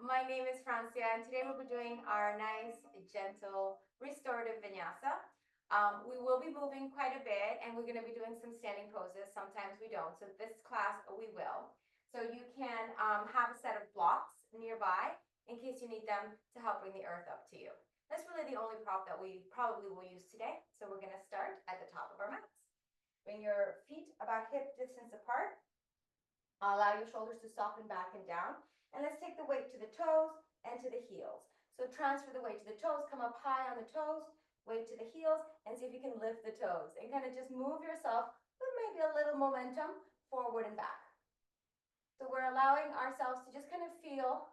My name is Francia, and today we'll be doing our nice, gentle, restorative vinyasa. We will be moving quite a bit, and we're going to be doing some standing poses. Sometimes we don't, so this class we will. So you can have a set of blocks nearby in case you need them to help bring the earth up to you. That's really the only prop that we probably will use today. So we're going to start at the top of our mats. Bring your feet about hip distance apart. Allow your shoulders to soften back and down. And let's take the weight to the toes and to the heels. So transfer the weight to the toes, come up high on the toes, weight to the heels, and see if you can lift the toes. And kind of just move yourself with maybe a little momentum forward and back. So we're allowing ourselves to just kind of feel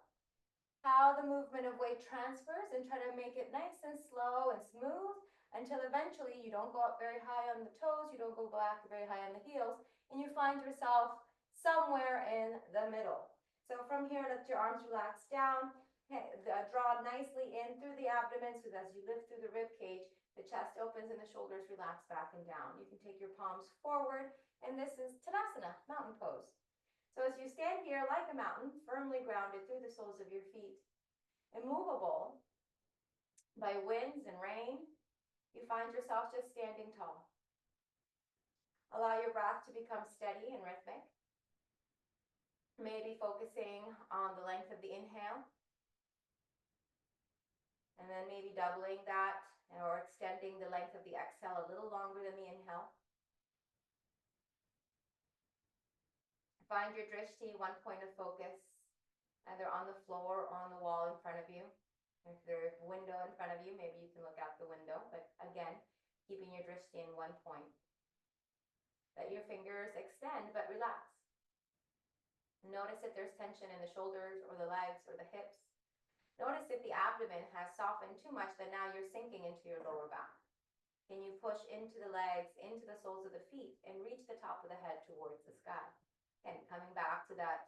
how the movement of weight transfers and try to make it nice and slow and smooth until eventually you don't go up very high on the toes, you don't go back very high on the heels, and you find yourself somewhere in the middle. So from here, let your arms relax down, draw nicely in through the abdomen so that as you lift through the rib cage, the chest opens and the shoulders relax back and down. You can take your palms forward, and this is Tadasana, mountain pose. So as you stand here like a mountain, firmly grounded through the soles of your feet, immovable by winds and rain, you find yourself just standing tall. Allow your breath to become steady and rhythmic. Maybe focusing on the length of the inhale, and then maybe doubling that or extending the length of the exhale a little longer than the inhale. Find your drishti, one point of focus, either on the floor or on the wall in front of you. If there's a window in front of you, maybe you can look out the window, but again, keeping your drishti in one point. Let your fingers extend but relax. Notice if there's tension in the shoulders or the legs or the hips. Notice if the abdomen has softened too much that now you're sinking into your lower back. Can you push into the legs, into the soles of the feet, and reach the top of the head towards the sky? And coming back to that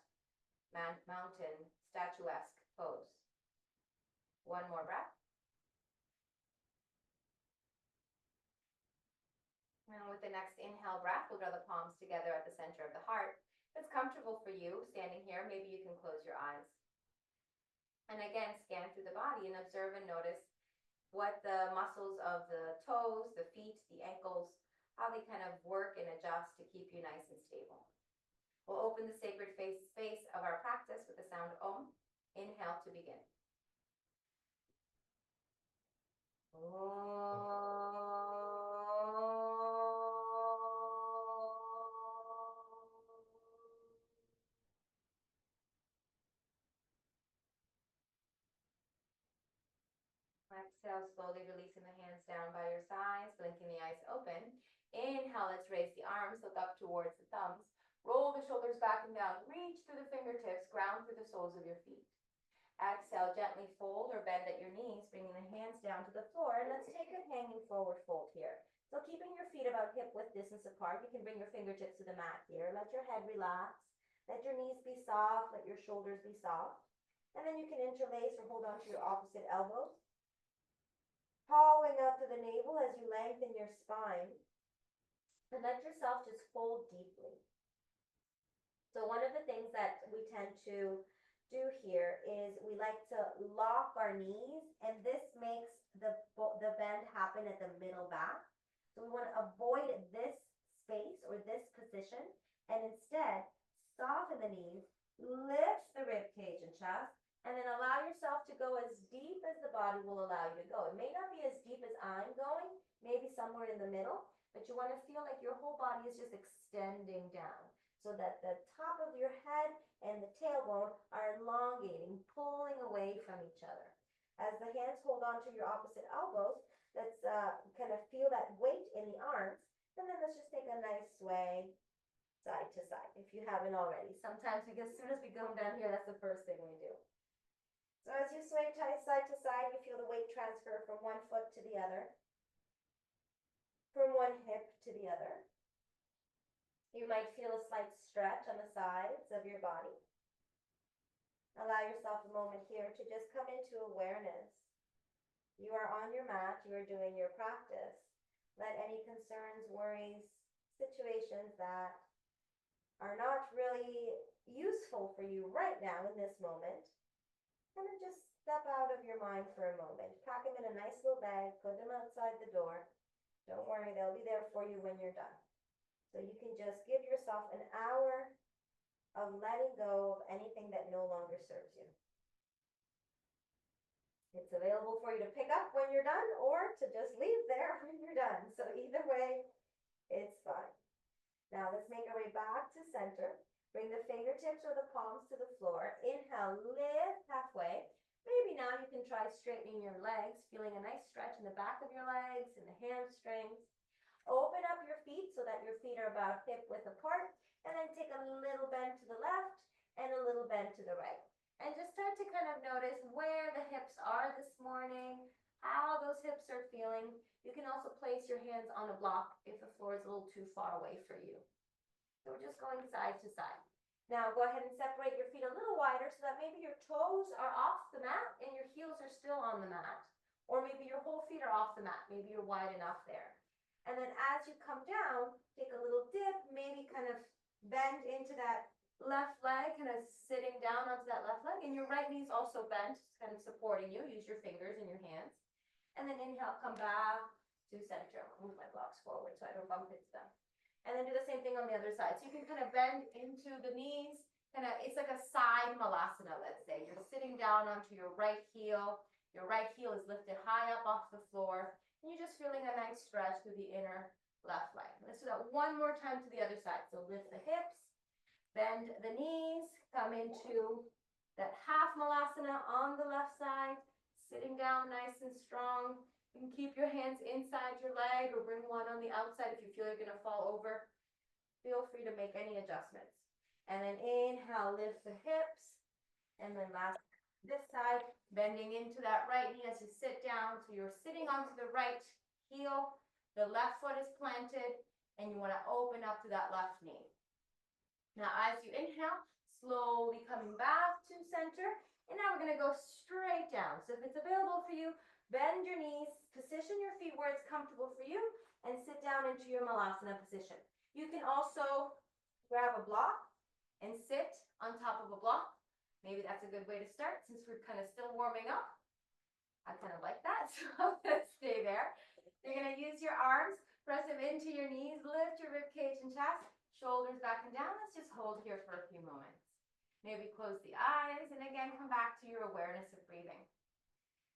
mountain statuesque pose. One more breath. And with the next inhale breath, we'll draw the palms together at the center of the heart. If it's comfortable for you standing here, maybe you can close your eyes. And again, scan through the body and observe and notice what the muscles of the toes, the feet, the ankles, how they kind of work and adjust to keep you nice and stable. We'll open the sacred space of our practice with the sound Om. Inhale to begin. Exhale, slowly releasing the hands down by your sides, blinking the eyes open. Inhale, let's raise the arms, look up towards the thumbs. Roll the shoulders back and down, reach through the fingertips, ground through the soles of your feet. Exhale, gently fold or bend at your knees, bringing the hands down to the floor. And let's take a hanging forward fold here. So keeping your feet about hip width distance apart, you can bring your fingertips to the mat here. Let your head relax. Let your knees be soft. Let your shoulders be soft. And then you can interlace or hold on to your opposite elbows. Hollowing out to the navel as you lengthen your spine. And let yourself just fold deeply. So one of the things that we tend to do here is we like to lock our knees, and this makes the bend happen at the middle back. So we want to avoid this space or this position, and instead soften the knees, lift the rib cage and chest, and then allow yourself to go as deep as the body will allow you to go. It may not be as deep as I'm going, maybe somewhere in the middle, but you want to feel like your whole body is just extending down so that the top of your head and the tailbone are elongating, pulling away from each other. As the hands hold on to your opposite elbows, let's kind of feel that weight in the arms, and then let's just take a nice sway side to side if you haven't already. Sometimes as soon as we come down here, that's the first thing we do. So as you sway side to side, you feel the weight transfer from one foot to the other, from one hip to the other. You might feel a slight stretch on the sides of your body. Allow yourself a moment here to just come into awareness. You are on your mat, you are doing your practice. Let any concerns, worries, situations that are not really useful for you right now in this moment, kind of just step out of your mind for a moment. Pack them in a nice little bag, put them outside the door. Don't worry, they'll be there for you when you're done. So you can just give yourself an hour of letting go of anything that no longer serves you. It's available for you to pick up when you're done or to just leave there when you're done. So either way, it's fine. Now let's make our way back to center. Bring the fingertips or the palms to the floor. Inhale, lift halfway. Maybe now you can try straightening your legs, feeling a nice stretch in the back of your legs and the hamstrings. Open up your feet so that your feet are about hip width apart, and then take a little bend to the left and a little bend to the right. And just start to kind of notice where the hips are this morning, how those hips are feeling. You can also place your hands on the block if the floor is a little too far away for you. So we're just going side to side. Now go ahead and separate your feet a little wider so that maybe your toes are off the mat and your heels are still on the mat. Or maybe your whole feet are off the mat. Maybe you're wide enough there. And then as you come down, take a little dip, maybe kind of bend into that left leg, kind of sitting down onto that left leg, and your right knee is also bent, kind of supporting you. Use your fingers and your hands. And then inhale, come back to center. Move my blocks forward so I don't bump into them. And then do the same thing on the other side. So you can kind of bend into the knees, it's like a side malasana, let's say. You're sitting down onto your right heel. Your right heel is lifted high up off the floor. And you're just feeling a nice stretch through the inner left leg. Let's do that one more time to the other side. So lift the hips. Bend the knees, come into that half malasana on the left side, sitting down nice and strong. You can keep your hands inside your leg or bring one on the outside if you feel you're going to fall over. Feel free to make any adjustments. And then inhale, lift the hips. And then last, this side, bending into that right knee as you sit down. So you're sitting onto the right heel, the left foot is planted, and you want to open up to that left knee. Now, as you inhale, slowly coming back to center. And now we're going to go straight down. So if it's available for you, bend your knees, position your feet where it's comfortable for you, and sit down into your malasana position. You can also grab a block and sit on top of a block. Maybe that's a good way to start since we're kind of still warming up. I kind of like that, so let's stay there. You're going to use your arms, press them into your knees, lift your rib cage and chest. Shoulders back and down. Let's just hold here for a few moments. Maybe close the eyes and again come back to your awareness of breathing.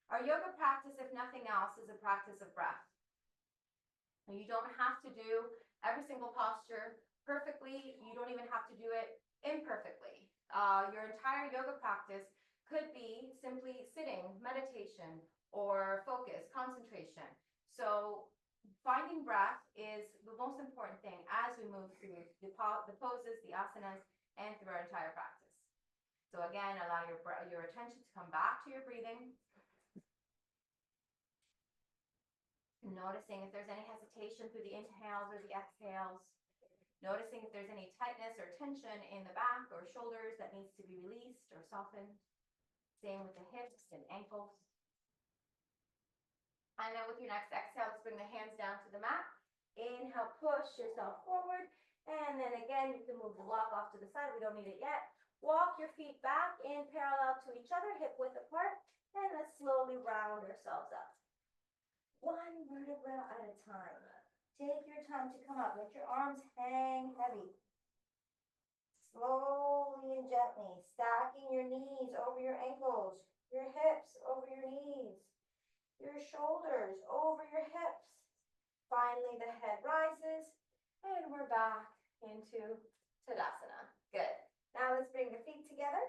Our yoga practice, if nothing else, is a practice of breath. And you don't have to do every single posture perfectly. You don't even have to do it imperfectly. Your entire yoga practice could be simply sitting, meditation, or focus, concentration. So finding breath is the most important thing as we move through the poses, the asanas, and through our entire practice. So again, allow your attention to come back to your breathing. Noticing if there's any hesitation through the inhales or the exhales. Noticing if there's any tightness or tension in the back or shoulders that needs to be released or softened. Same with the hips and ankles. And then with your next exhale, let's bring the hands down to the mat. Inhale, push yourself forward. And then again, you can move the block off to the side. We don't need it yet. Walk your feet back in parallel to each other, hip width apart. And let's slowly round ourselves up. One vertebra at a time. Take your time to come up. Let your arms hang heavy. Slowly and gently, stacking your knees over your ankles, your hips over your knees, your shoulders over your hips. Finally, the head rises, and we're back into Tadasana. Good. Now let's bring the feet together.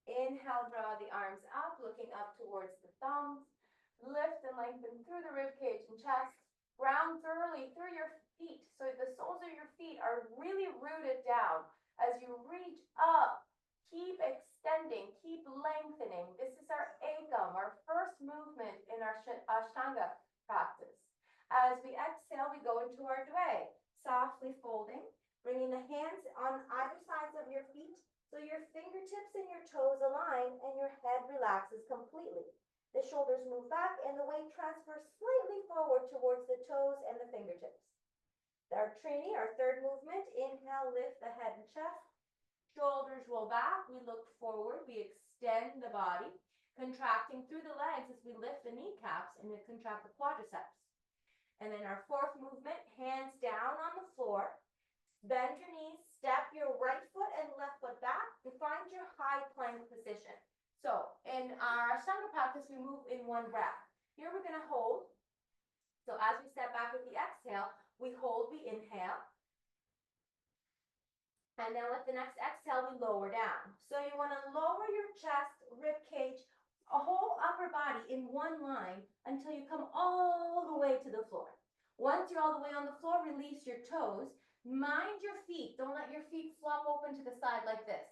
Inhale, draw the arms up, looking up towards the thumbs. Lift and lengthen through the rib cage and chest. Ground thoroughly through your feet so the soles of your feet are really rooted down. As you reach up, keep extending, keep lengthening. This is our ekam, our first movement in our Ashtanga practice. As we exhale, we go into our dve, softly folding, bringing the hands on either sides of your feet so your fingertips and your toes align and your head relaxes completely. The shoulders move back and the weight transfers slightly forward towards the toes and the fingertips. Our trini, our third movement, inhale, lift the head and chest. Shoulders roll back, we look forward, we extend the body. contracting through the legs as we lift the kneecaps and contract the quadriceps. And then our fourth movement, hands down on the floor. Bend your knees, step your right foot and left foot back to find your high plank position. So in our Ashtanga practice, we move in one breath. Here we're going to hold. So as we step back with the exhale, we hold, we inhale. And then with the next exhale, we lower down. So you want to lower your chest, rib cage, a whole upper body in one line until you come all the way to the floor. Once you're all the way on the floor, release your toes. Mind your feet. Don't let your feet flop open to the side like this.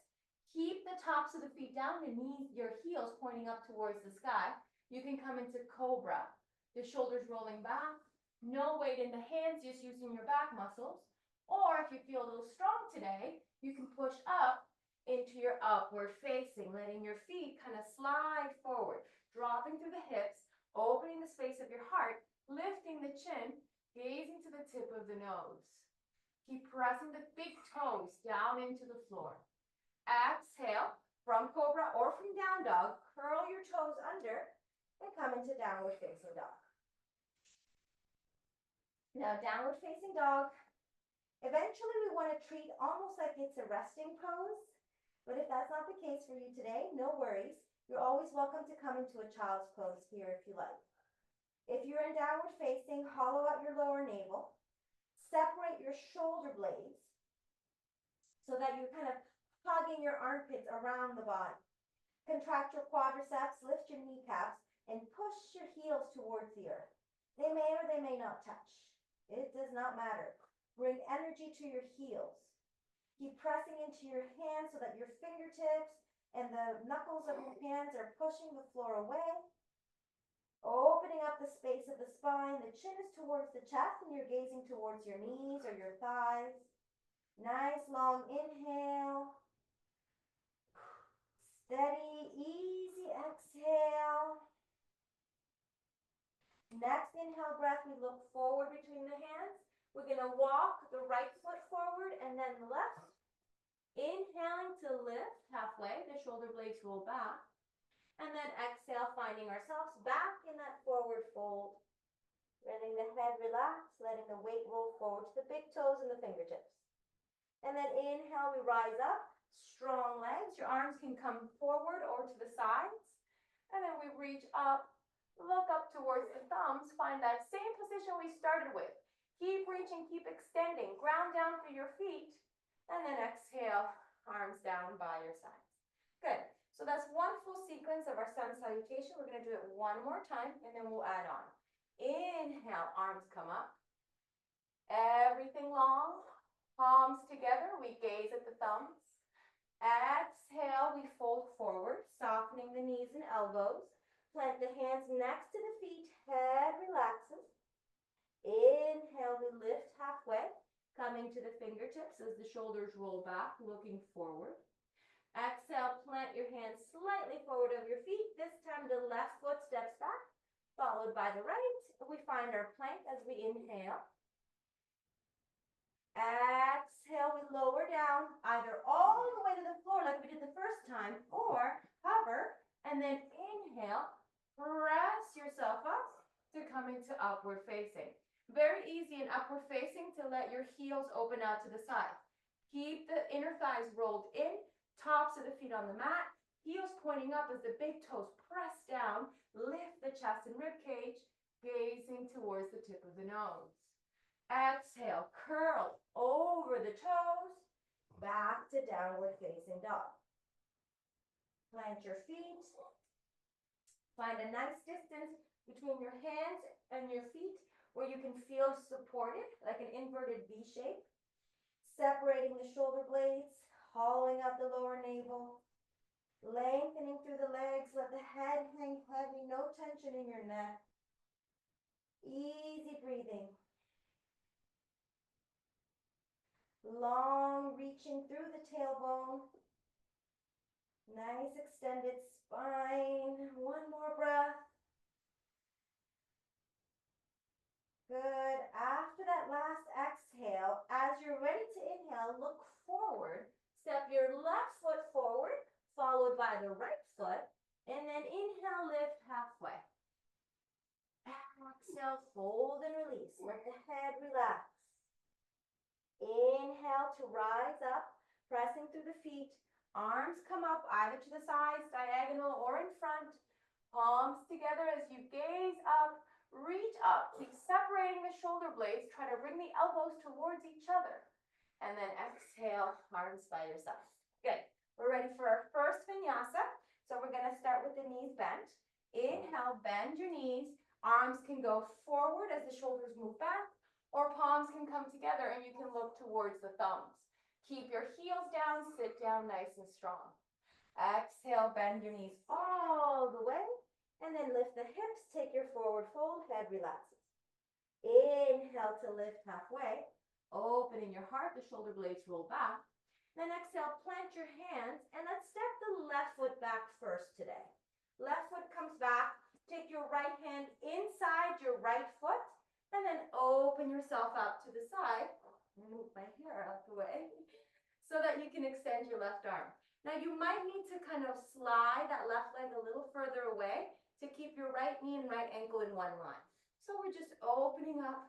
Keep the tops of the feet down, your heels pointing up towards the sky. You can come into cobra. The shoulders rolling back. No weight in the hands, just using your back muscles. Or if you feel a little strong today, you can push up into your upward facing, letting your feet kind of slide forward, dropping through the hips, opening the space of your heart, lifting the chin, gazing to the tip of the nose. Keep pressing the big toes down into the floor. Exhale from cobra or from down dog. Curl your toes under and come into downward facing dog. Now downward facing dog. Eventually we want to treat almost like it's a resting pose. But if that's not the case for you today, no worries. You're always welcome to come into a child's pose here if you like. If you're in downward facing, hollow out your lower navel. Separate your shoulder blades so that you're kind of hugging your armpits around the body. Contract your quadriceps, lift your kneecaps, and push your heels towards the earth. They may or they may not touch. It does not matter. Bring energy to your heels. Keep pressing into your hands so that your fingertips and the knuckles of your hands are pushing the floor away. Opening up the space of the spine, the chin is towards the chest and you're gazing towards your knees or your thighs. Nice long inhale. Steady, easy exhale. Next inhale breath, we look forward between the hands. We're going to walk the right foot forward and then the left. Inhaling to lift halfway, the shoulder blades roll back. And then exhale, finding ourselves back in that forward fold. Letting the head relax, letting the weight roll forward to the big toes and the fingertips. And then inhale, we rise up, strong legs. Your arms can come forward or to the sides. And then we reach up, look up towards the thumbs, find that same position we started with. Keep reaching, keep extending, ground down through your feet. And then exhale, arms down by your sides. Good. So that's one full sequence of our sun salutation. We're going to do it one more time, and then we'll add on. Inhale, arms come up. Everything long, palms together. We gaze at the thumbs. Exhale, we fold forward, softening the knees and elbows. Plant the hands next to the feet, head relaxes. Inhale, we lift halfway, coming to the fingertips as the shoulders roll back, looking forward. Exhale, plant your hands slightly forward of your feet. This time the left foot steps back, followed by the right. We find our plank as we inhale. Exhale, we lower down, either all the way to the floor like we did the first time, or hover, and then inhale, press yourself up to come into upward facing. Very easy in upward facing to let your heels open out to the side. Keep the inner thighs rolled in, tops of the feet on the mat, heels pointing up as the big toes press down, lift the chest and rib cage, gazing towards the tip of the nose. Exhale, curl over the toes, back to downward facing dog. Plant your feet. Find a nice distance between your hands and your feet where you can feel supported, like an inverted V shape. Separating the shoulder blades, hollowing out the lower navel, lengthening through the legs, let the head hang heavy, no tension in your neck. Easy breathing. Long reaching through the tailbone. Nice extended spine. One more breath. Good. After that last exhale, as you're ready to inhale, look forward. Step your left foot forward, followed by the right foot, And then inhale, lift halfway. Exhale, fold and release. Let the head relax. Inhale to rise up, pressing through the feet. Arms come up either to the sides, diagonal or in front. Palms together as you gaze up. Reach up. Keep separating the shoulder blades. Try to bring the elbows towards each other. And then exhale, arms by your side. Good. We're ready for our first vinyasa. So we're going to start with the knees bent. Inhale, bend your knees. Arms can go forward as the shoulders move back, or palms can come together and you can look towards the thumbs. Keep your heels down, sit down nice and strong. Exhale, bend your knees all the way, and then lift the hips, take your forward fold, head relaxes. Inhale to lift halfway, opening your heart, the shoulder blades roll back. Then exhale, plant your hands, and let's step the left foot back first today. Left foot comes back. Take your right hand inside your right foot, and then open yourself up to the side. Move my hair out the way so that you can extend your left arm. Now you might need to kind of slide that left leg a little further away to keep your right knee and right ankle in one line. So we're just opening up,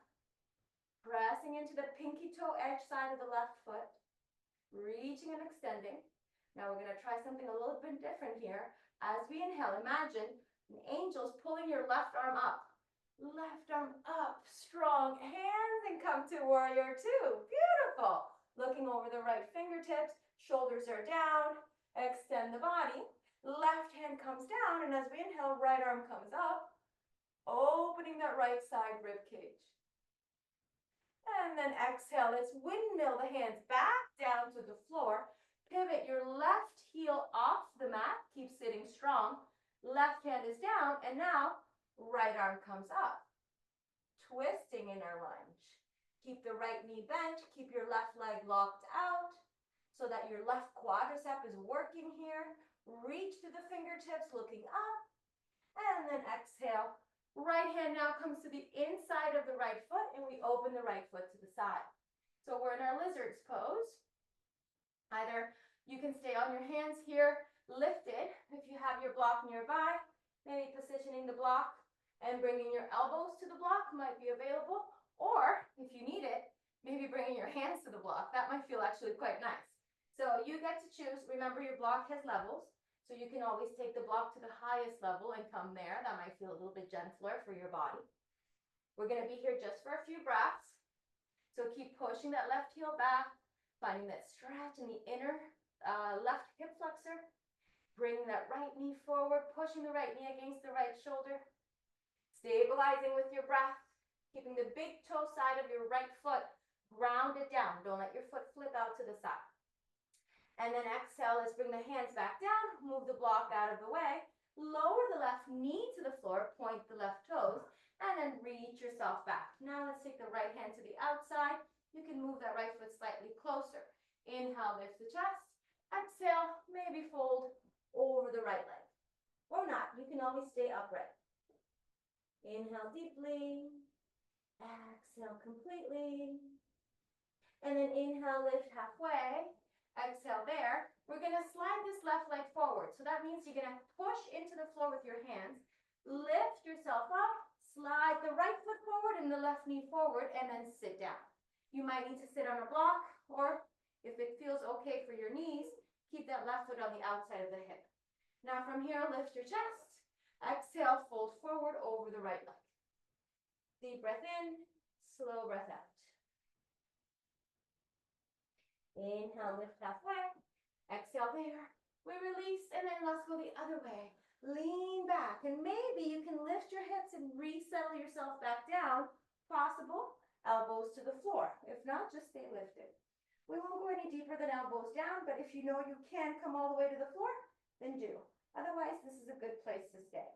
pressing into the pinky toe edge side of the left foot, reaching and extending. Now we're going to try something a little bit different here. As we inhale, imagine an angel's pulling your left arm up. Left arm up, strong hands, and come to warrior two. Beautiful. Looking over the right fingertips, shoulders are down, extend the body. Left hand comes down, and as we inhale, right arm comes up, opening that right side rib cage. And then exhale, let's windmill the hands back down to the floor. Pivot your left heel off the mat, keep sitting strong. Left hand is down, and now right arm comes up. Twisting in our lunge. Keep the right knee bent, keep your left leg locked out so that your left quadricep is working here. Reach to the fingertips, looking up, and then exhale. Right hand now comes to the inside of the right foot, and we open the right foot to the side. So we're in our lizard's pose. Either you can stay on your hands here, lifted, if you have your block nearby, maybe positioning the block and bringing your elbows to the block might be available, or if you need it, maybe bringing your hands to the block. That might feel actually quite nice. So you get to choose. Remember, your block has levels, so you can always take the block to the highest level and come there. That might feel a little bit gentler for your body. We're going to be here just for a few breaths, so keep pushing that left heel back, finding that stretch in the inner left hip flexor. Bring that right knee forward, pushing the right knee against the right shoulder. Stabilizing with your breath, keeping the big toe side of your right foot grounded down. Don't let your foot flip out to the side. And then exhale, let's bring the hands back down, move the block out of the way, lower the left knee to the floor, point the left toes, and then reach yourself back. Now let's take the right hand to the outside. You can move that right foot slightly closer. Inhale, lift the chest. Exhale, maybe fold over the right leg. Or not, you can always stay upright. Inhale deeply. Exhale completely. And then inhale, lift halfway. Exhale there. We're going to slide this left leg forward. So that means you're going to push into the floor with your hands. Lift yourself up. Slide the right foot forward and the left knee forward, and then sit down. You might need to sit on a block, or if it feels okay for your knees, keep that left foot on the outside of the hip. Now from here, lift your chest. Exhale, fold forward over the right leg. Deep breath in, slow breath out. Inhale, lift halfway. Exhale there. We release, and then let's go the other way. Lean back, and maybe you can lift your hips and resettle yourself back down. Possible, elbows to the floor. If not, just stay lifted. We won't go any deeper than elbows down, but if you know you can come all the way to the floor, then do. Otherwise, this is a good place to stay.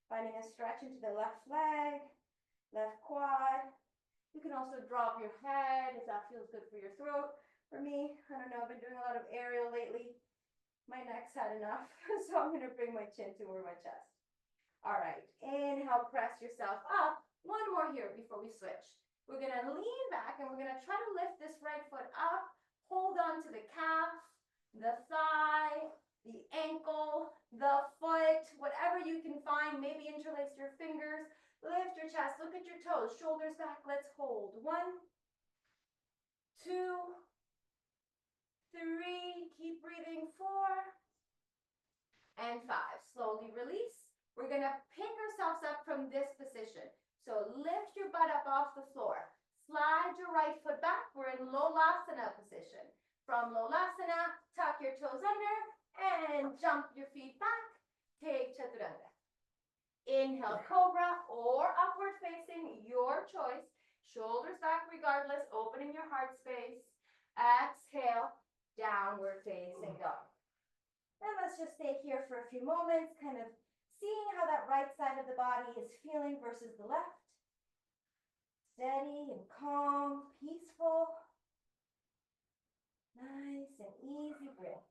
Finding a stretch into the left leg, left quad. You can also drop your head if that feels good for your throat. For me, I don't know, I've been doing a lot of aerial lately. My neck's had enough, so I'm going to bring my chin to over my chest. All right, inhale, press yourself up. One more here before we switch. We're going to lean back, and we're going to try to lift this right foot up. Hold on to the calf, the thigh, the ankle, the foot, whatever you can find. Maybe interlace your fingers. Lift your chest, look at your toes, shoulders back. Let's hold. 1, 2, 3. Keep breathing. 4 and 5. Slowly release. We're going to pick ourselves up from this position. So lift your butt up off the floor. Slide your right foot back. We're in Lolasana position. From Lolasana, tuck your toes under and jump your feet back. Take Chaturanga. Inhale, Cobra or upward facing, your choice. Shoulders back regardless, opening your heart space. Exhale, downward facing dog. And let's just stay here for a few moments, kind of seeing how that right side of the body is feeling versus the left. Steady and calm, peaceful. Nice and easy breath.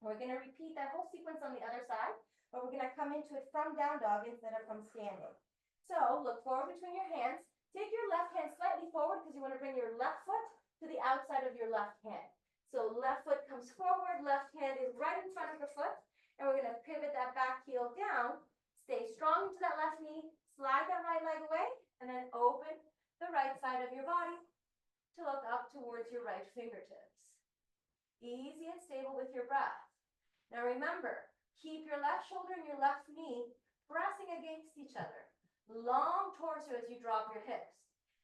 We're going to repeat that whole sequence on the other side, but we're going to come into it from down dog instead of from standing. So look forward between your hands. Take your left hand slightly forward because you want to bring your left foot to the outside of your left hand. So left foot comes forward, left hand is right in front of the foot, and we're going to pivot that back heel down. Stay strong into that left knee, slide that right leg away, and then open the right side of your body to look up towards your right fingertips. Easy and stable with your breath. Now remember, keep your left shoulder and your left knee pressing against each other. Long torso as you drop your hips.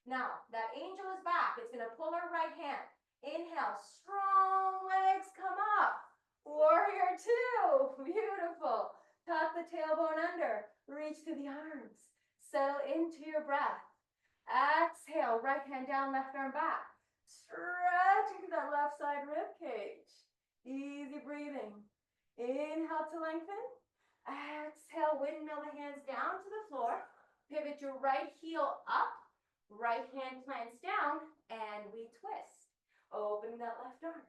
Now, that angel is back. It's going to pull our right hand. Inhale, strong legs come up. Warrior 2, beautiful. Tuck the tailbone under, reach through the arms. Settle into your breath. Exhale, right hand down, left arm back. Stretching that left side rib cage. Easy breathing. Inhale to lengthen. Exhale, windmill the hands down to the floor. Pivot your right heel up. Right hand plants down, and we twist. Opening that left arm.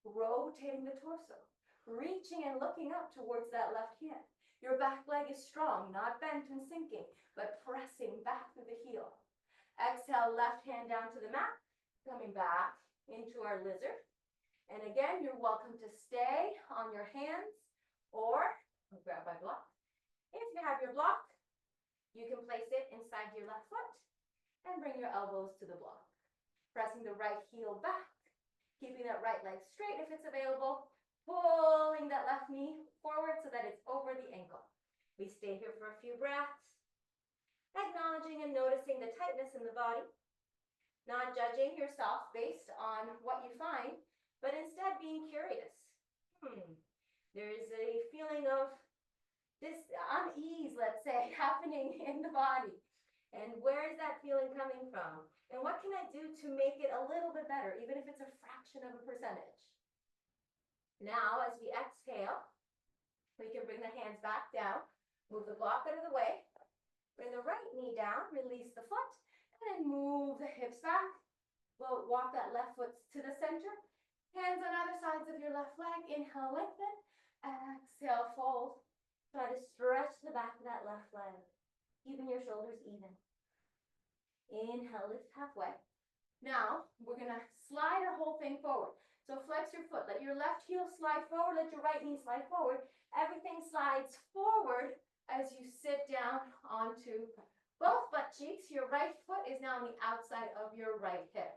Rotating the torso. Reaching and looking up towards that left hand. Your back leg is strong, not bent and sinking, but pressing back through the heel. Exhale, left hand down to the mat. Coming back into our lizard. And again, you're welcome to stay on your hands or grab my block. If you have your block, you can place it inside your left foot and bring your elbows to the block. Pressing the right heel back, keeping that right leg straight if it's available, pulling that left knee forward so that it's over the ankle. We stay here for a few breaths, acknowledging and noticing the tightness in the body, not judging yourself based on what you find, but instead being curious. There is a feeling of this unease, let's say, happening in the body. And where is that feeling coming from? And what can I do to make it a little bit better, even if it's a fraction of a percentage? Now, as we exhale, we can bring the hands back down, move the block out of the way, bring the right knee down, release the foot, and then move the hips back. We'll walk that left foot to the center. Hands on other sides of your left leg. Inhale, lengthen. Exhale, fold. Try to stretch the back of that left leg, keeping your shoulders even. Inhale, lift halfway. Now, we're going to slide our whole thing forward. So flex your foot. Let your left heel slide forward. Let your right knee slide forward. Everything slides forward as you sit down onto both butt cheeks. Your right foot is now on the outside of your right hip.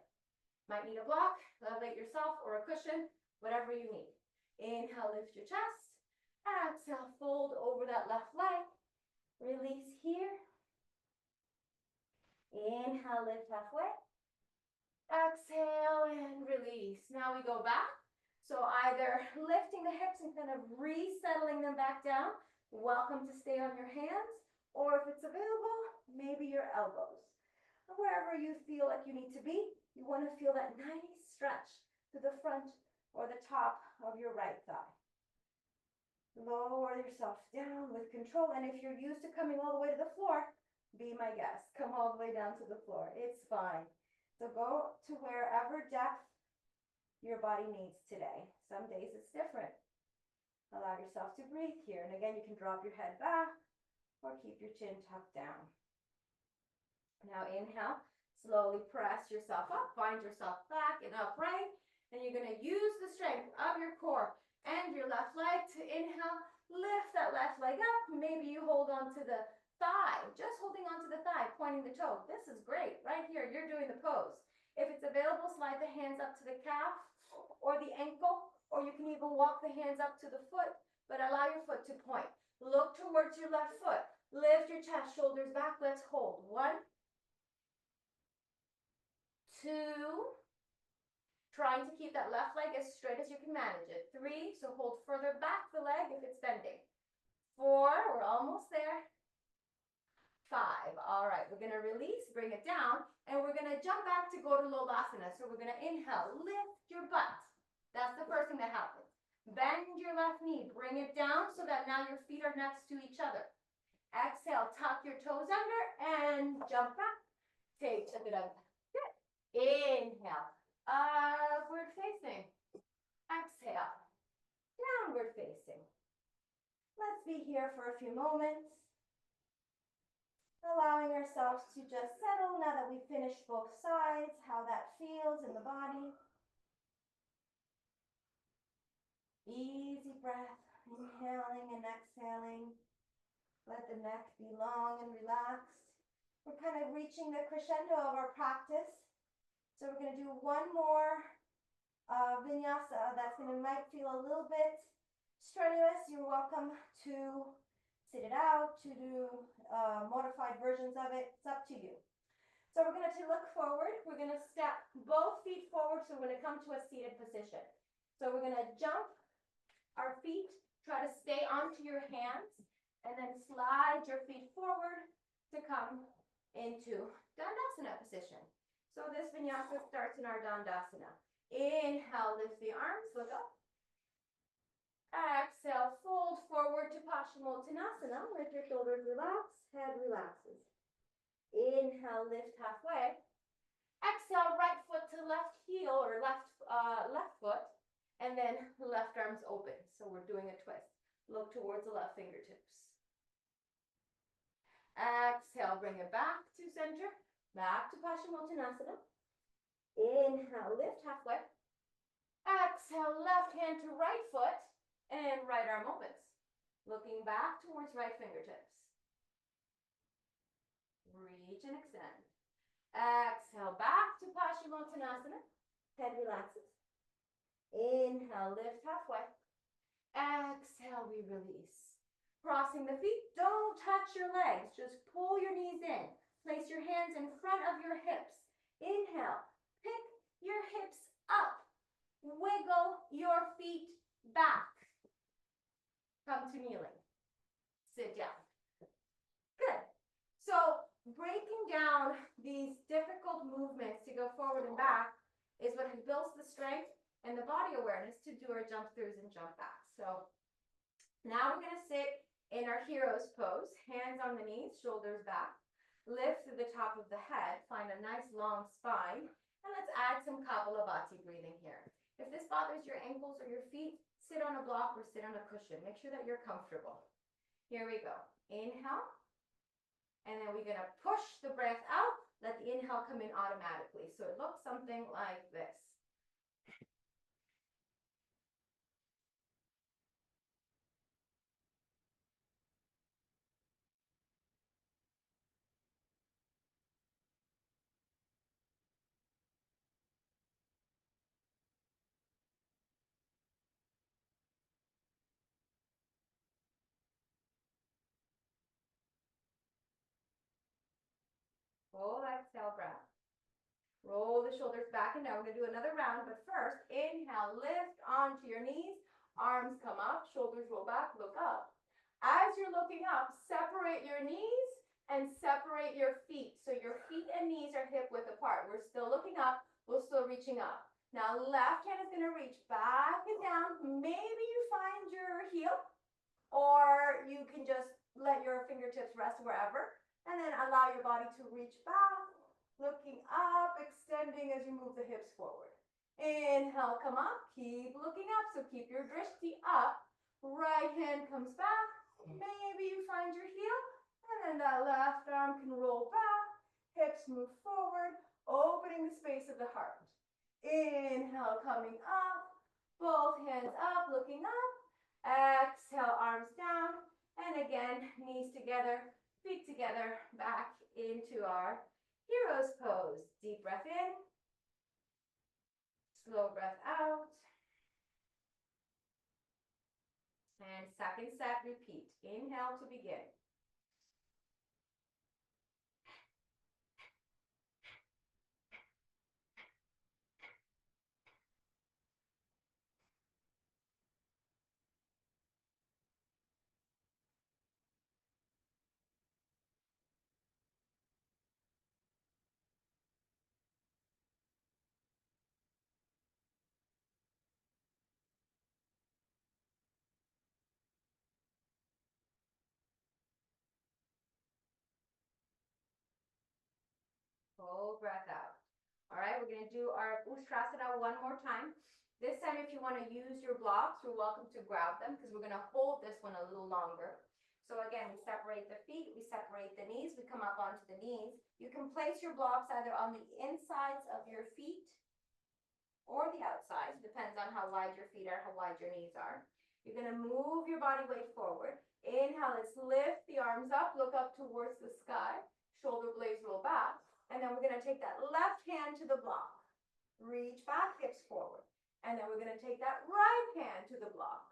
Might need a block, elevate yourself, or a cushion, whatever you need. Inhale, lift your chest. Exhale, fold over that left leg. Release here. Inhale, lift halfway. Exhale and release. Now we go back. So either lifting the hips and kind of resettling them back down. Welcome to stay on your hands. Or if it's available, maybe your elbows. Wherever you feel like you need to be, you want to feel that nice stretch to the front or the top of your right thigh. Lower yourself down with control. And if you're used to coming all the way to the floor, be my guest. Come all the way down to the floor. It's fine. So go to wherever depth your body needs today. Some days it's different. Allow yourself to breathe here. And again, you can drop your head back or keep your chin tucked down. Now inhale. Slowly press yourself up. Find yourself back and upright. And you're going to use the strength of your core and your left leg to inhale, lift that left leg up. Maybe you hold on to the thigh, just holding onto the thigh, pointing the toe. This is great. Right here, you're doing the pose. If it's available, slide the hands up to the calf or the ankle, or you can even walk the hands up to the foot, but allow your foot to point. Look towards your left foot. Lift your chest, shoulders back. Let's hold. 1, 2. Trying to keep that left leg as straight as you can manage it. 3, so hold further back the leg if it's bending. 4, we're almost there. 5, all right, we're gonna release, bring it down, and we're gonna jump back to go to Lolasana. So we're gonna inhale, lift your butt. That's the first thing that happens. Bend your left knee, bring it down so that now your feet are next to each other. Exhale, tuck your toes under and jump back. Take it up. Good. Inhale, upward facing. Exhale, downward facing. Let's be here for a few moments. Allowing ourselves to just settle now that we've finished both sides, how that feels in the body. Easy breath, inhaling and exhaling. Let the neck be long and relaxed. We're kind of reaching the crescendo of our practice. So we're going to do one more Vinyasa that's going to might feel a little bit strenuous. You're welcome to sit it out, to do modified versions of it. It's up to you. So we're going to look forward. We're going to step both feet forward. So we're going to come to a seated position. So we're going to jump our feet, try to stay onto your hands, and then slide your feet forward to come into Dandasana position. So this Vinyasa starts in our Dandasana. Inhale, lift the arms, look up. Exhale, fold forward to Paschimottanasana. Let your shoulders relax, head relaxes. Inhale, lift halfway. Exhale, right foot to left heel or left foot, and then left arms open. So we're doing a twist. Look towards the left fingertips. Exhale, bring it back to center, back to Paschimottanasana. Inhale, lift halfway. Exhale, left hand to right foot and right arm opens. Looking back towards right fingertips. Reach and extend. Exhale, back to Paschimottanasana. Head relaxes. Inhale, lift halfway. Exhale, we release. Crossing the feet, don't touch your legs. Just pull your knees in. Place your hands in front of your hips. Inhale, pick your hips up. Wiggle your feet back. Come to kneeling. Sit down. Good. So breaking down these difficult movements to go forward and back is what builds the strength and the body awareness to do our jump throughs and jump backs. So now we're going to sit in our hero's pose, hands on the knees, shoulders back, lift through the top of the head, find a nice long spine, and let's add some Kapalabhati breathing here. If this bothers your ankles or your feet, sit on a block or sit on a cushion. Make sure that you're comfortable. Here we go. Inhale, and then we're going to push the breath out. Let the inhale come in automatically. So it looks something like this. Full exhale breath. Roll the shoulders back and down. We're going to do another round, but first, inhale, lift onto your knees. Arms come up, shoulders roll back, look up. As you're looking up, separate your knees and separate your feet. So your feet and knees are hip width apart. We're still looking up, we're still reaching up. Now, left hand is going to reach back and down. Maybe you find your heel, or you can just let your fingertips rest wherever. And then allow your body to reach back, looking up, extending as you move the hips forward. Inhale, come up, keep looking up, so keep your drishti up. Right hand comes back, maybe you find your heel, and then that left arm can roll back, hips move forward, opening the space of the heart. Inhale, coming up, both hands up, looking up. Exhale, arms down. And again, knees together, feet together, back into our hero's pose. Deep breath in. Slow breath out. And second set, repeat. Inhale to begin. Full breath out. All right, we're going to do our Ustrasana one more time. This time, if you want to use your blocks, you're welcome to grab them because we're going to hold this one a little longer. So again, we separate the feet, we separate the knees, we come up onto the knees. You can place your blocks either on the insides of your feet or the outsides, depends on how wide your feet are, how wide your knees are. You're going to move your body weight forward. Inhale, let's lift the arms up, look up towards the sky, shoulder blades roll back. And then we're going to take that left hand to the block. Reach back, hips forward. And then we're going to take that right hand to the block.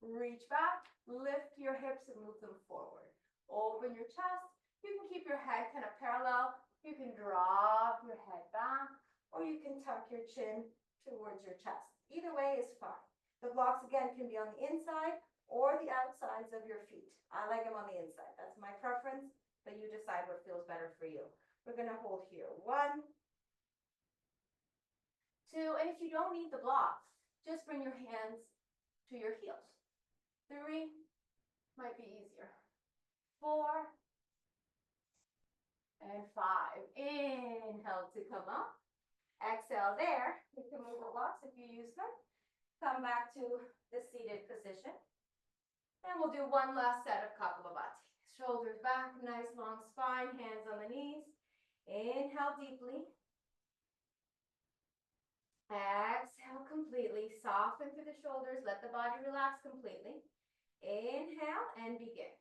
Reach back, lift your hips and move them forward. Open your chest. You can keep your head kind of parallel. You can drop your head back, or you can tuck your chin towards your chest. Either way is fine. The blocks, again, can be on the inside or the outsides of your feet. I like them on the inside. That's my preference, but you decide what feels better for you. We're going to hold here. 1, 2, and if you don't need the blocks, just bring your hands to your heels. 3, might be easier. 4, and 5. Inhale to come up. Exhale there. You can move the blocks if you use them. Come back to the seated position. And we'll do one last set of Kapalabhati. Shoulders back, nice long spine, hands on the knees. Inhale deeply. Exhale completely. Soften through the shoulders. Let the body relax completely. Inhale and begin.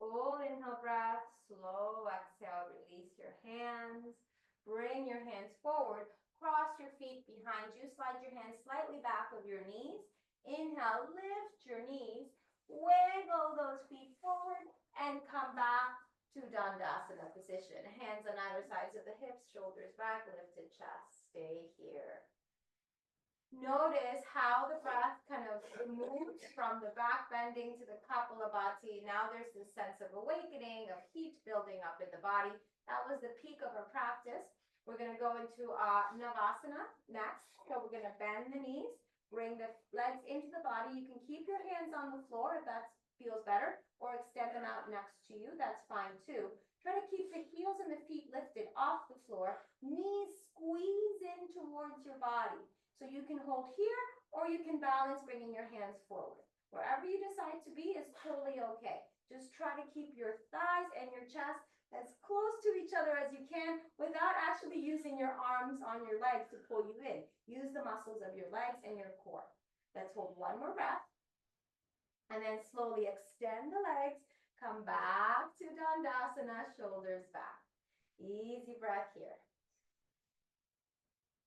Full inhale breath, slow exhale, release your hands. Bring your hands forward, cross your feet behind you, slide your hands slightly back of your knees. Inhale, lift your knees, wiggle those feet forward, and come back to Dandasana position. Hands on either sides of the hips, shoulders back, lifted chest. Stay here. Notice how the breath kind of moves from the back bending to the Kapalabhati. Now there's this sense of awakening, of heat building up in the body. That was the peak of our practice. We're going to go into Navasana next. So we're going to bend the knees, bring the legs into the body. You can keep your hands on the floor if that feels better, or extend them out next to you. That's fine too. Try to keep the heels and the feet lifted off the floor. Knees squeeze in towards your body. So you can hold here, or you can balance bringing your hands forward. Wherever you decide to be is totally okay. Just try to keep your thighs and your chest as close to each other as you can without actually using your arms on your legs to pull you in. Use the muscles of your legs and your core. Let's hold one more breath. And then slowly extend the legs. Come back to Dandasana, shoulders back. Easy breath here.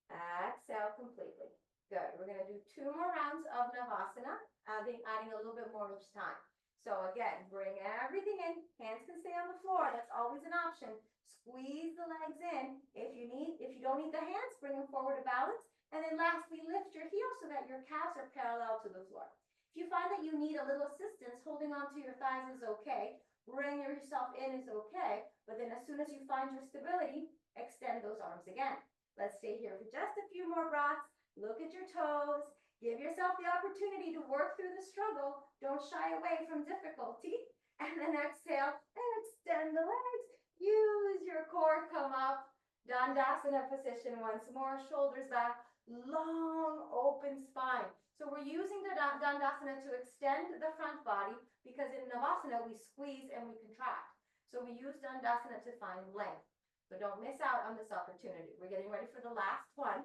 Exhale completely. Good. We're going to do 2 more rounds of Navasana, adding a little bit more each time. So again, bring everything in. Hands can stay on the floor. That's always an option. Squeeze the legs in. If you don't need the hands, bring them forward to balance. And then lastly, lift your heels so that your calves are parallel to the floor. If you find that you need a little assistance, holding onto your thighs is okay. Bring yourself in is okay. But then as soon as you find your stability, extend those arms again. Let's stay here for just a few more breaths. Look at your toes. Give yourself the opportunity to work through the struggle. Don't shy away from difficulty. And then exhale and extend the legs. Use your core, come up. Dandasana position once more. Shoulders back. Long open spine. So we're using the Dandasana to extend the front body because in Navasana we squeeze and we contract. So we use Dandasana to find length. So don't miss out on this opportunity. We're getting ready for the last one.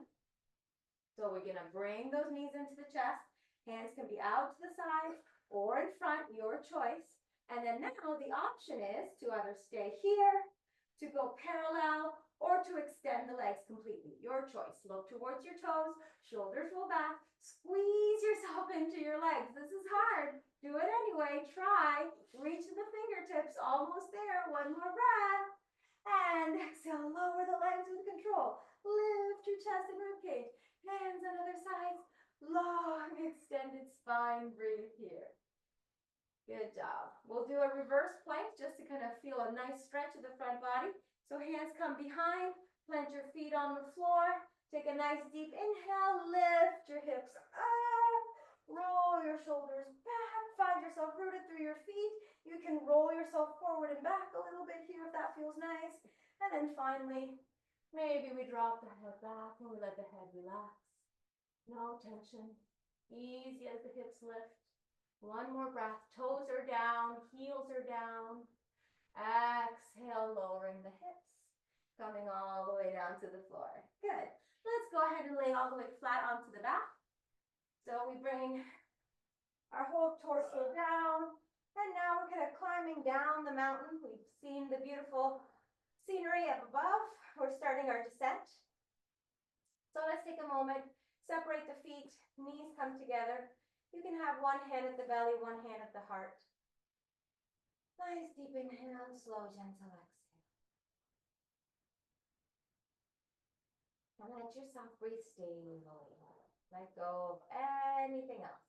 So we're going to bring those knees into the chest. Hands can be out to the side or in front, your choice. And then now the option is to either stay here, to go parallel, or to extend the legs completely. Your choice. Look towards your toes, shoulders roll back, squeeze yourself into your legs. This is hard. Do it anyway. Try. Reach to the fingertips. Almost there. One more breath. And exhale. Lower the legs with control. Lift your chest and ribcage. Hands on other sides. Long extended spine. Breathe here. Good job. We'll do a reverse plank just to kind of feel a nice stretch of the front body. So hands come behind. Plant your feet on the floor. Take a nice deep inhale. Lift your hips up. Roll your shoulders back. Find yourself rooted through your feet. You can roll yourself forward and back a little bit here if that feels nice. And then finally, maybe we drop the head back and we let the head relax. No tension. Easy as the hips lift. One more breath. Toes are down. Heels are down. Exhale, lowering the hips. Coming all the way down to the floor. Good. Let's go ahead and lay all the way flat onto the back. So we bring our whole torso down. And now we're kind of climbing down the mountain. We've seen the beautiful scenery up above. We're starting our descent. So let's take a moment. Separate the feet. Knees come together. You can have one hand at the belly, one hand at the heart. Nice deep inhale, slow, gentle exhale. And let yourself breathe stably. Let go of anything else.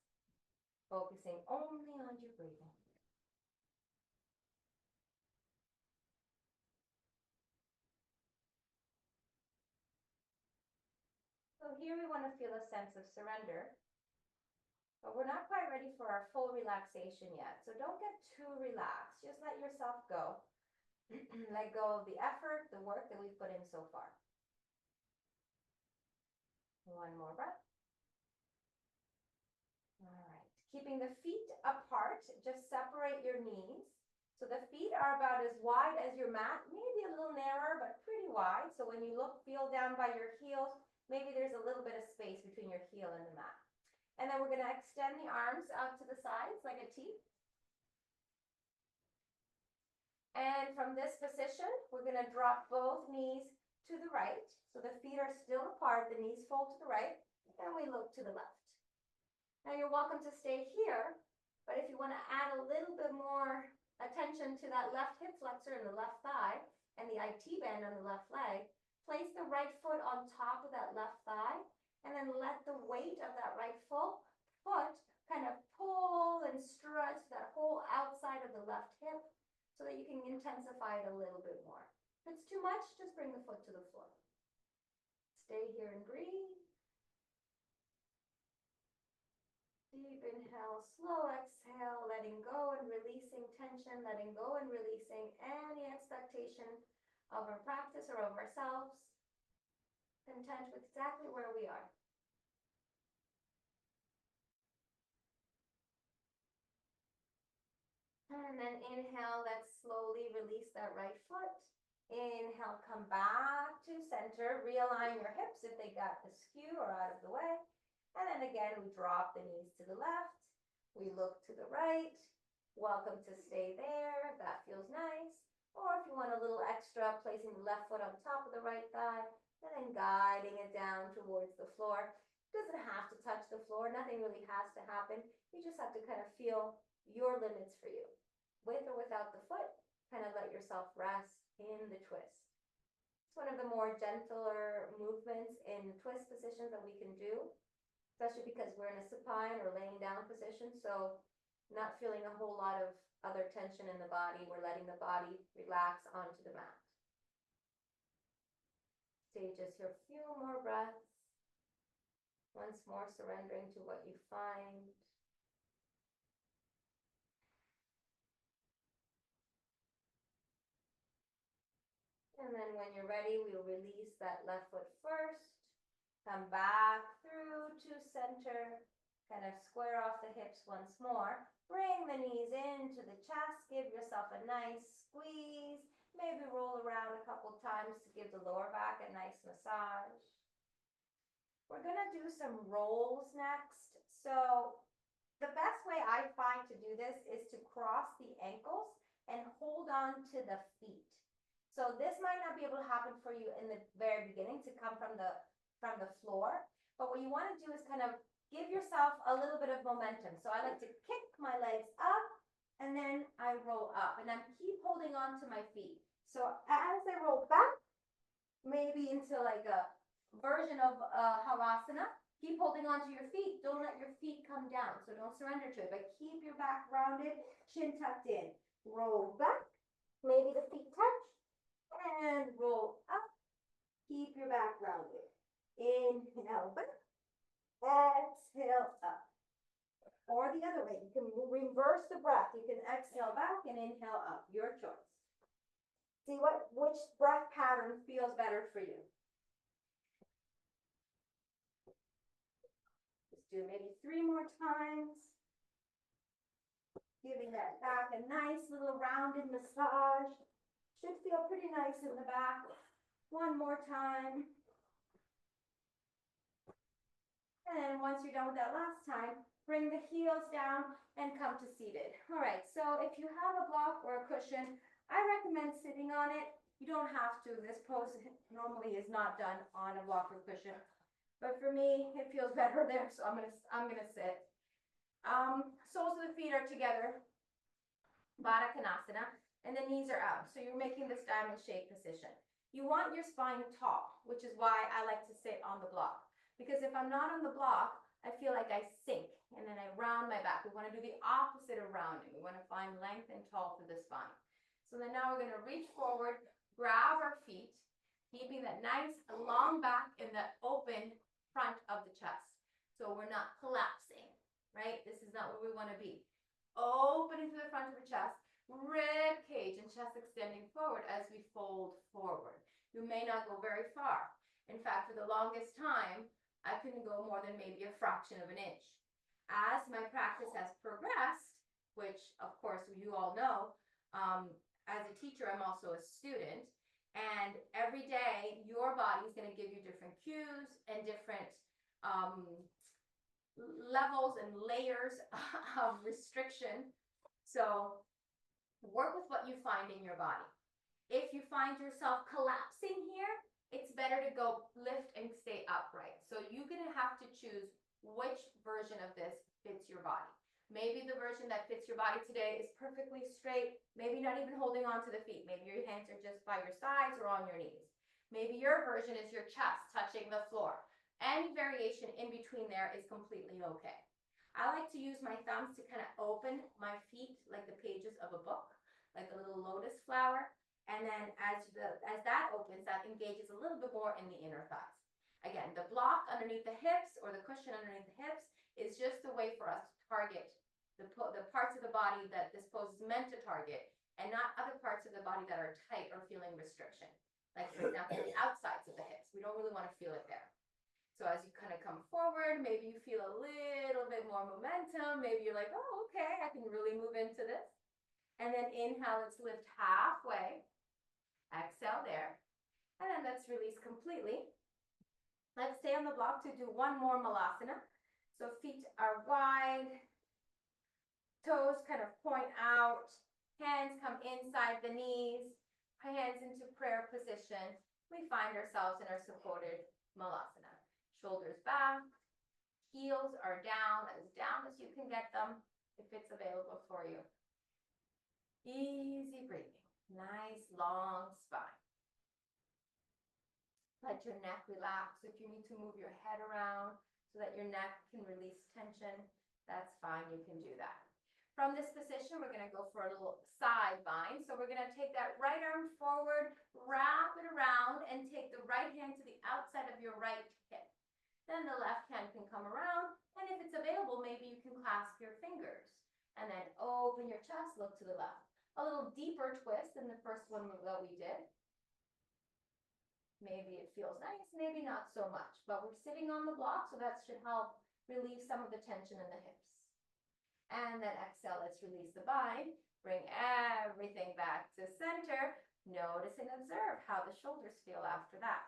Focusing only on your breathing. So here we want to feel a sense of surrender. But we're not quite ready for our full relaxation yet. So don't get too relaxed. Just let yourself go. Let go of the effort, the work that we've put in so far. One more breath. All right. Keeping the feet apart, just separate your knees. So the feet are about as wide as your mat, maybe a little narrower, but pretty wide. So when you feel down by your heels, maybe there's a little bit of space between your heel and the mat. And then we're going to extend the arms out to the sides like a T. And from this position, we're going to drop both knees to the right. So the feet are still apart, the knees fold to the right, and we look to the left. Now you're welcome to stay here, but if you want to add a little bit more attention to that left hip flexor and the left thigh, and the IT band on the left leg, place the right foot on top of that left thigh, and then let the weight of that right foot kind of pull and stretch that whole outside of the left hip so that you can intensify it a little bit more. If it's too much, just bring the foot to the floor. Stay here and breathe. Deep inhale, slow exhale, letting go and releasing tension, letting go and releasing any expectation of our practice or of ourselves. Content with exactly where we are. And then inhale, let's slowly release that right foot. Inhale, come back to center. Realign your hips if they got askew or out of the way. And then again, we drop the knees to the left. We look to the right. Welcome to stay there if that feels nice. Or if you want a little extra, placing the left foot on top of the right thigh and then guiding it down towards the floor. It doesn't have to touch the floor. Nothing really has to happen. You just have to kind of feel your limits for you. With or without the foot, kind of let yourself rest in the twist. It's one of the more gentler movements in twist positions that we can do, especially because we're in a supine or laying down position. So not feeling a whole lot of other tension in the body. We're letting the body relax onto the mat. Stay just here a few more breaths. Once more surrendering to what you find. And then when you're ready, we'll release that left foot first. Come back through to center. Kind of square off the hips once more. Bring the knees into the chest. Give yourself a nice squeeze. Maybe roll around a couple times to give the lower back a nice massage. We're going to do some rolls next. So the best way I find to do this is to cross the ankles and hold on to the feet. So this might not be able to happen for you in the very beginning to come from the floor. But what you want to do is kind of give yourself a little bit of momentum. So I like to kick my legs up and then I roll up and I keep holding on to my feet. So as I roll back, maybe into like a version of Halasana, keep holding on to your feet. Don't let your feet come down. So don't surrender to it, but keep your back rounded, chin tucked in. Roll back, maybe the feet touch, and roll up. Keep your back rounded. Inhale back, exhale up. Or the other way, you can reverse the breath. You can exhale back and inhale up, your choice. See which breath pattern feels better for you. Just do maybe 3 more times. Giving that back a nice little rounded massage. Should feel pretty nice in the back. 1 more time. And then once you're done with that last time, bring the heels down and come to seated. All right, so if you have a block or a cushion, I recommend sitting on it. You don't have to. This pose normally is not done on a block or cushion. But for me, it feels better there, so I'm gonna sit. Soles of the feet are together, Baddha Konasana, and the knees are out. So you're making this diamond shape position. You want your spine tall, which is why I like to sit on the block. Because if I'm not on the block, I feel like I sink and then I round my back. We want to do the opposite of rounding. We want to find length and tall through the spine. So then now we're going to reach forward, grab our feet, keeping that nice long back and that open front of the chest. So we're not collapsing, right? This is not where we want to be. Opening to the front of the chest, rib cage and chest extending forward as we fold forward. You may not go very far. In fact, for the longest time, I couldn't go more than maybe a fraction of an inch. As my practice has progressed, which of course you all know, as a teacher, I'm also a student, and every day your body is going to give you different cues and different levels and layers of restriction. So work with what you find in your body. If you find yourself collapsing here, it's better to go lift and stay upright. So you're going to have to choose which version of this fits your body. Maybe the version that fits your body today is perfectly straight, maybe not even holding on to the feet. Maybe your hands are just by your sides or on your knees. Maybe your version is your chest touching the floor. Any variation in between there is completely okay. I like to use my thumbs to kind of open my feet like the pages of a book, like a little lotus flower. And then as that opens, that engages a little bit more in the inner thighs. Again, the block underneath the hips or the cushion underneath the hips is just a way for us to target the parts of the body that this pose is meant to target, and not other parts of the body that are tight or feeling restriction. Like for example, the outsides of the hips. We don't really want to feel it there. So as you kind of come forward, maybe you feel a little bit more momentum. Maybe you're like, oh, okay, I can really move into this. And then inhale, let's lift halfway. Exhale there. And then let's release completely. Let's stay on the block to do 1 more malasana. So feet are wide. Toes kind of point out. Hands come inside the knees. Hands into prayer position. We find ourselves in our supported malasana. Shoulders back. Heels are down as you can get them. if it's available for you. Easy breathing, nice long spine. Let your neck relax. If you need to move your head around so that your neck can release tension, that's fine, you can do that. From this position, we're gonna go for a little side bind. So we're gonna take that right arm forward, wrap it around, and take the right hand to the outside of your right hip. Then the left hand can come around, and if it's available, maybe you can clasp your fingers. And then open your chest, look to the left. A little deeper twist than the first one that we did. Maybe it feels nice, maybe not so much, but we're sitting on the block, so that should help relieve some of the tension in the hips. And then exhale, let's release the bind. Bring everything back to center. Notice and observe how the shoulders feel after that.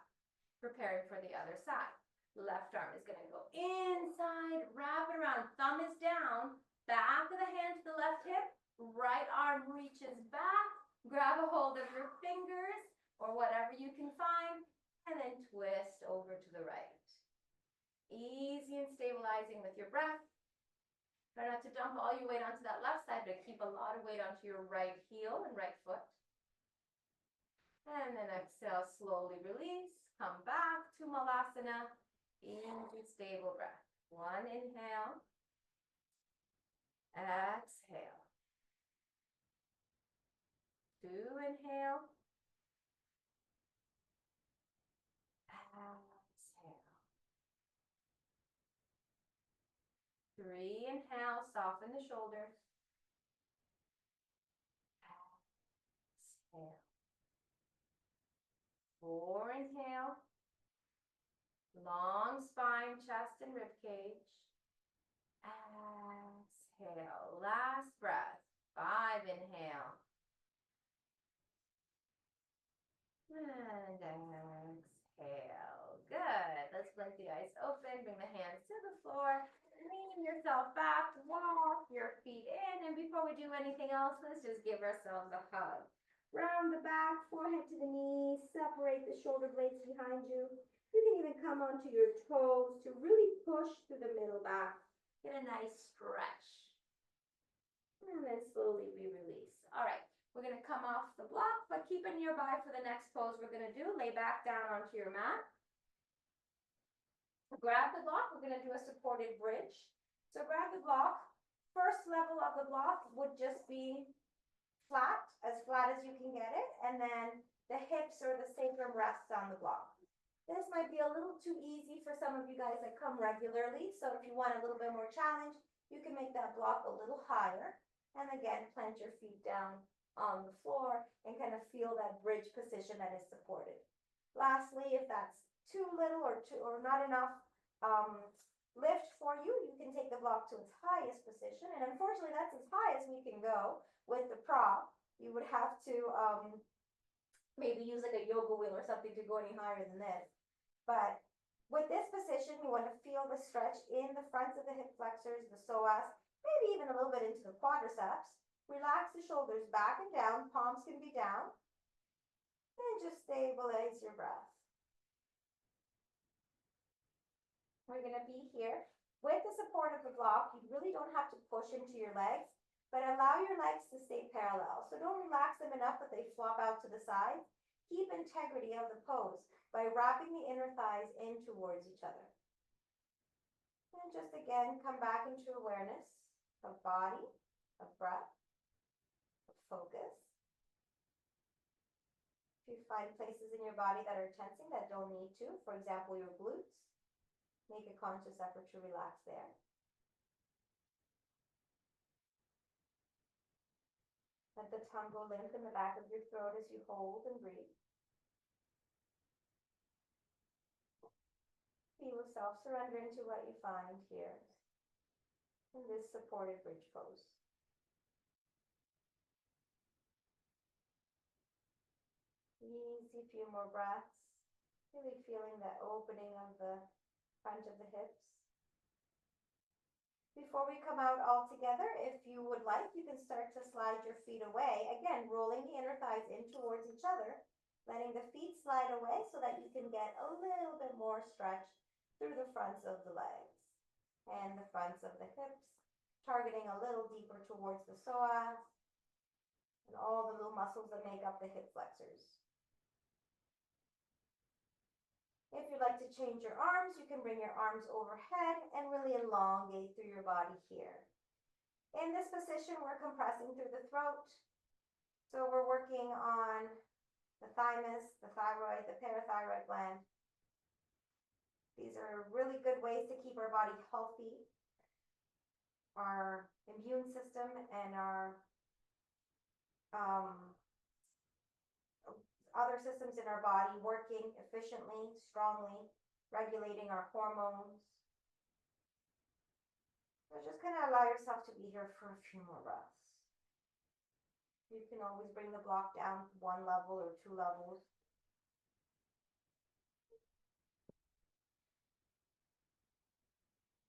Preparing for the other side. Left arm is going to go inside, wrap it around, thumb is down, back of the hand to the left hip, right arm reaches back, grab a hold of your fingers or whatever you can find, and then twist over to the right. Easy and stabilizing with your breath. Try not to dump all your weight onto that left side, but keep a lot of weight onto your right heel and right foot. And then exhale, slowly release, come back to Malasana. Into stable breath. One inhale. Exhale. Two inhale. Exhale. Three inhale, soften the shoulders. Exhale. Four inhale. Long spine, chest, and rib cage. Exhale. Last breath. Five inhale. And exhale. Good. Let's blink the eyes open. Bring the hands to the floor. Lean yourself back. Walk your feet in. And before we do anything else, let's just give ourselves a hug. Round the back, forehead to the knees. Separate the shoulder blades behind you. You can even come onto your toes to really push through the middle back. Get a nice stretch. And then slowly we release. All right, we're going to come off the block, but keep it nearby for the next pose we're going to do. Lay back down onto your mat. Grab the block. We're going to do a supported bridge. So grab the block. First level of the block would just be flat as you can get it. And then the hips or the sacrum rests on the block. This might be a little too easy for some of you guys that come regularly. So if you want a little bit more challenge, you can make that block a little higher. And again, plant your feet down on the floor and kind of feel that bridge position that is supported. Lastly, if that's too little or not enough lift for you, you can take the block to its highest position. And unfortunately, that's as high as we can go with the prop. You would have to maybe use like a yoga wheel or something to go any higher than this. But with this position, you want to feel the stretch in the fronts of the hip flexors, the psoas, maybe even a little bit into the quadriceps. Relax the shoulders back and down, palms can be down. And just stabilize your breath. We're going to be here. With the support of the block, you really don't have to push into your legs, but allow your legs to stay parallel. So don't relax them enough that they flop out to the side. Keep integrity of the pose by wrapping the inner thighs in towards each other. And just again, come back into awareness of body, of breath, of focus. If you find places in your body that are tensing that don't need to, for example, your glutes, make a conscious effort to relax there. Let the tongue go limp in the back of your throat as you hold and breathe. Feel yourself surrender into what you find here in this supported bridge pose. Easy few more breaths. Really feeling that opening of the front of the hips. Before we come out all together, if you would like, you can start to slide your feet away. Again, rolling the inner thighs in towards each other, letting the feet slide away so that you can get a little bit more stretch through the fronts of the legs and the fronts of the hips. targeting a little deeper towards the psoas and all the little muscles that make up the hip flexors. If you'd like to change your arms, you can bring your arms overhead and really elongate through your body here. In this position, we're compressing through the throat. So we're working on the thymus, the thyroid, the parathyroid gland. These are really good ways to keep our body healthy, our immune system, and our other systems in our body working efficiently, strongly, regulating our hormones. So just kind of allow yourself to be here for a few more breaths. You can always bring the block down 1 level or 2 levels.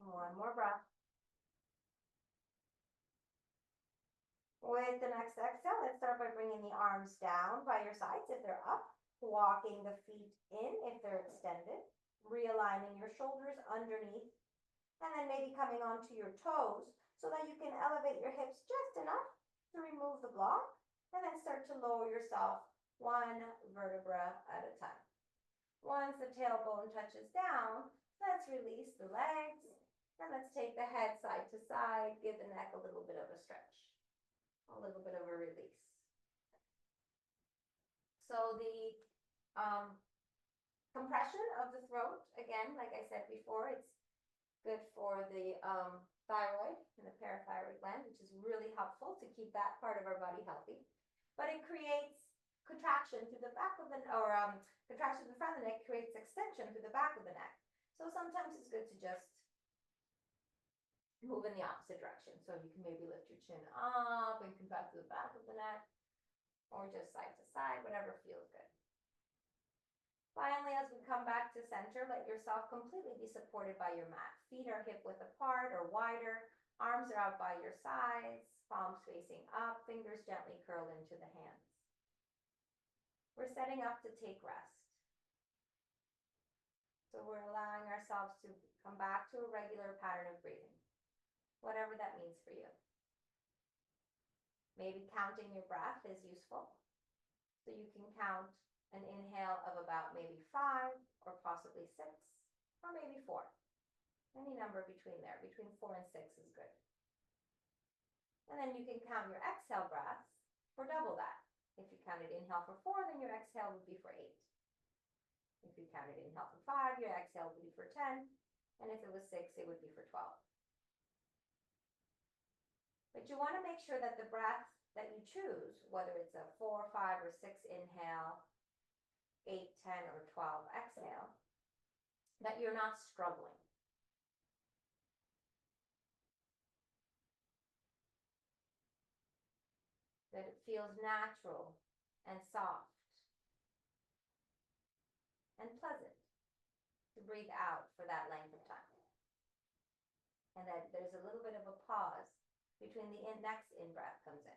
One more breath. With the next exhale, let's start by bringing the arms down by your sides if they're up, walking the feet in if they're extended, realigning your shoulders underneath, and then maybe coming onto your toes so that you can elevate your hips just enough to remove the block, and then start to lower yourself 1 vertebra at a time. Once the tailbone touches down, let's release the legs, and let's take the head side to side, give the neck a little bit of a stretch. A little bit of a release. So the compression of the throat, again, like I said before, it's good for the thyroid and the parathyroid gland, which is really helpful to keep that part of our body healthy. But it creates contraction through the back of the, contraction in the front of the neck creates extension through the back of the neck. So sometimes it's good to just move in the opposite direction. So you can maybe lift your chin up and contract to the back of the neck, or just side to side, whatever feels good. Finally, as we come back to center, let yourself completely be supported by your mat. Feet are hip width apart or wider, arms are out by your sides, palms facing up, fingers gently curled into the hands. We're setting up to take rest. So we're allowing ourselves to come back to a regular pattern of breathing, whatever that means for you. Maybe counting your breath is useful. So you can count an inhale of about maybe 5 or possibly 6 or maybe 4. Any number between there, between 4 and 6 is good. And then you can count your exhale breaths for double that. If you counted inhale for 4, then your exhale would be for 8. If you counted inhale for 5, your exhale would be for 10. And if it was 6, it would be for 12. But you want to make sure that the breath that you choose, whether it's a 4, 5, or 6 inhale, 8, 10, or 12 exhale, that you're not struggling. That it feels natural and soft and pleasant to breathe out for that length of time. And that there's a little bit of a pause between the next in-breath comes in.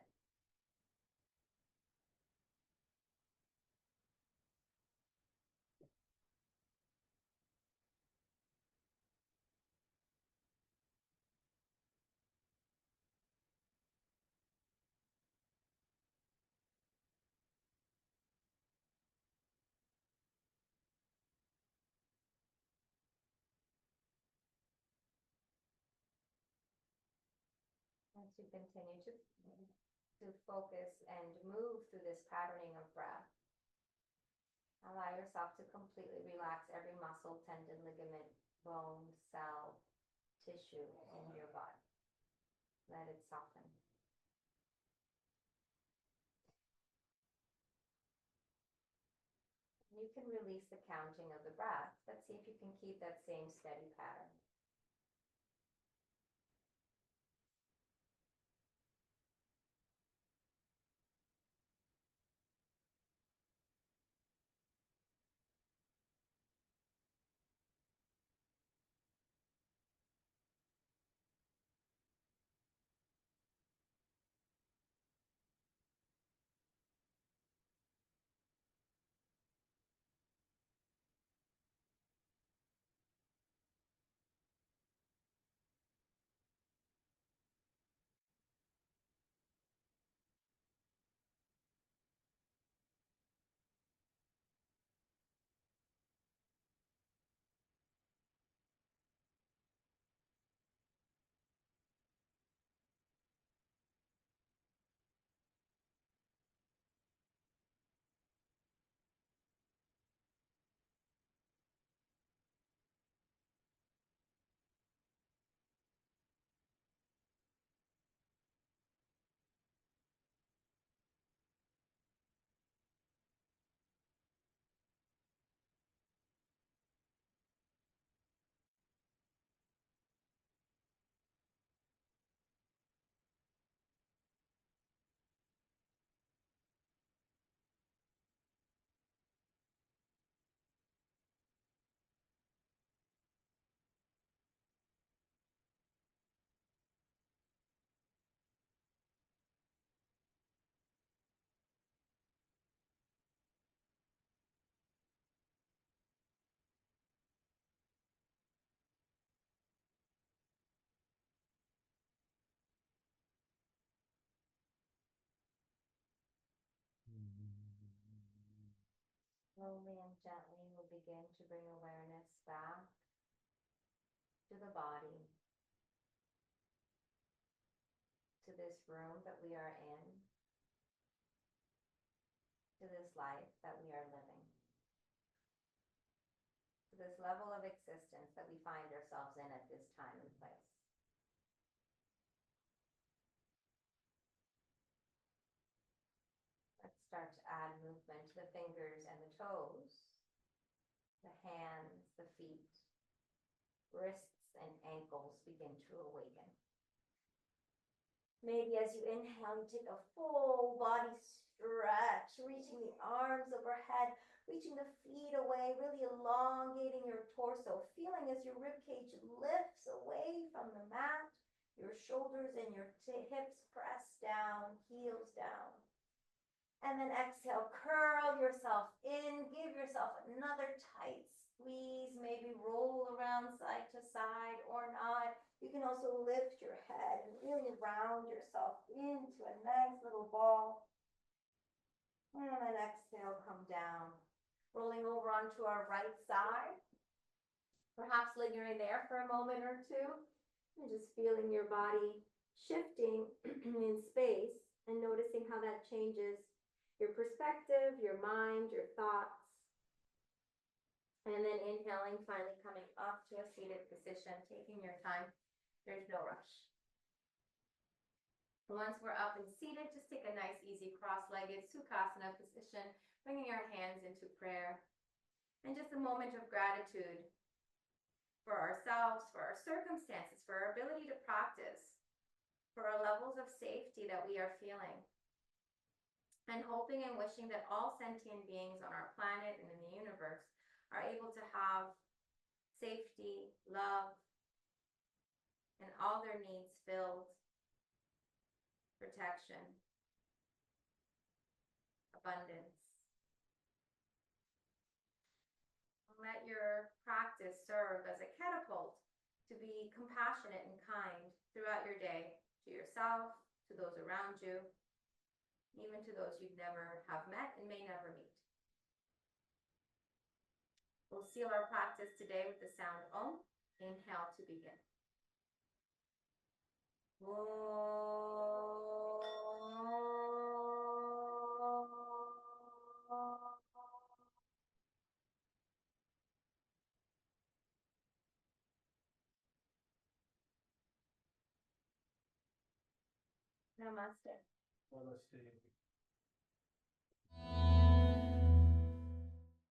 As you continue to focus and move through this patterning of breath, allow yourself to completely relax every muscle, tendon, ligament, bone, cell, tissue in your body. Let it soften. You can release the counting of the breath, but see if you can keep that same steady pattern. Slowly and gently, we'll begin to bring awareness back to the body, to this room that we are in, to this life that we are living, to this level of existence that we find ourselves in at this time and place. Let's start to add movement to the fingers and the toes, the hands, the feet, wrists and ankles begin to awaken. Maybe as you inhale, you take a full body stretch, reaching the arms overhead, reaching the feet away, really elongating your torso, feeling as your ribcage lifts away from the mat, your shoulders and your hips press down, heels down. And then exhale, curl yourself in, give yourself another tight squeeze, maybe roll around side to side or not. You can also lift your head and really round yourself into a nice little ball. And then exhale, come down. Rolling over onto our right side. Perhaps lingering there for a moment or two. And just feeling your body shifting in space and noticing how that changes your perspective, your mind, your thoughts. And then inhaling, finally coming up to a seated position, taking your time. There's no rush. Once we're up and seated, just take a nice, easy cross-legged Sukhasana position, bringing our hands into prayer. And just a moment of gratitude for ourselves, for our circumstances, for our ability to practice, for our levels of safety that we are feeling. And hoping and wishing that all sentient beings on our planet and in the universe are able to have safety, love, and all their needs filled, protection, abundance. Let your practice serve as a catapult to be compassionate and kind throughout your day, to yourself, to those around you, even to those you'd never have met and may never meet. We'll seal our practice today with the sound Om. Inhale to begin. Namaste. Namaste.